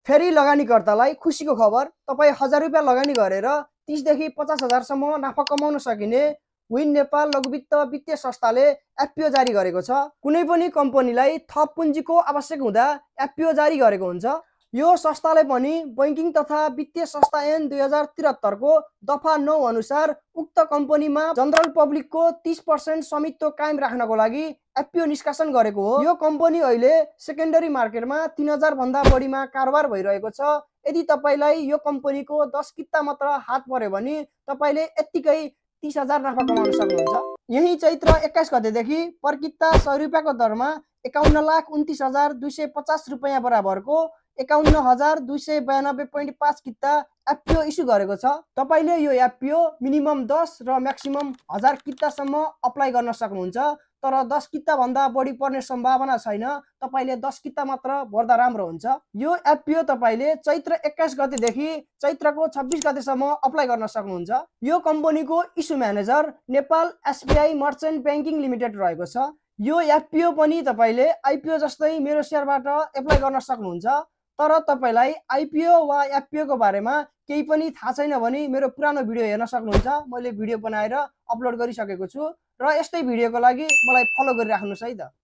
फेरि लगानीकर्तालाई खुसीको खबर, तपाईँ 1000 रुपियाँ लगानी गरेर 30 देखि 50 हजारसम्म नाफा कमाउन सकिने विन नेपाल लघुवित्त वित्तीय संस्थाले एफपीओ जारी गरेको छ। कुनै पनि कम्पनीलाई थप पुँजीको आवश्यक हुँदा एफपीओ जारी गरेको हुन्छ। यो संस्थाले पनि बैंकिङ तथा वित्तीय संस्था ऐन 2073 को दफा 9 अनुसार उक्त कम्पनीमा जनरल पब्लिकको 30% स्वामित्व कायम राख्नको लागि एफपीओ निष्कासन गरेको हो। यो कम्पनी अहिले सेकेन्डरी मार्केटमा 3000 भन्दा बढीमा कारोबार भइरहेको छ। यदि तपाईलाई यो कम्पनीको 10 किता मात्र हात पर्यो भने तपाईले यतिकै 30,000 नाफा कमाउन सक्नुहुन्छ। यही चैत्र 21 गतेदेखि पर किता 100 रुपियाँको दरमा 51,29,250 रुपियाँ बराबरको 51,292.5 किता एफपीओ इस्यु गरेको छ। तपाईले यो एफपीओ मिनिमम 10 र म्याक्सिमम 1000 कितासम्म अप्लाई गर्न सक्नुहुन्छ। तर 10 किता भन्दा बढी पर्ने सम्भावना छैन। तपाईले 10 किता मात्र भर्दा राम्रो हुन्छ। यो एफपीओ तपाईले चैत्र 21 गतेदेखि चैत्रको 26 गतेसम्म अप्लाई गर्न सक्नुहुन्छ। यो कम्पनीको issue manager Nepal SBI merchant banking limited रहेको छ। यो एफपीओ पनि तपाईले आईपीओ जस्तै मेरो शेयरबाट एप्लाई गर्न सक्नुहुन्छ। तर तपाईलाई आईपीओ वा एफपीओ को बारेमा केही पनि थाहा छैन भने मेरो पुरानो भिडियो हेर्न सक्नुहुन्छ। मैले भिडियो बनाएर अपलोड गरिसकेको छु र यस्तै भिडियोको लागि मलाई फलो गरिराख्नुस् है त।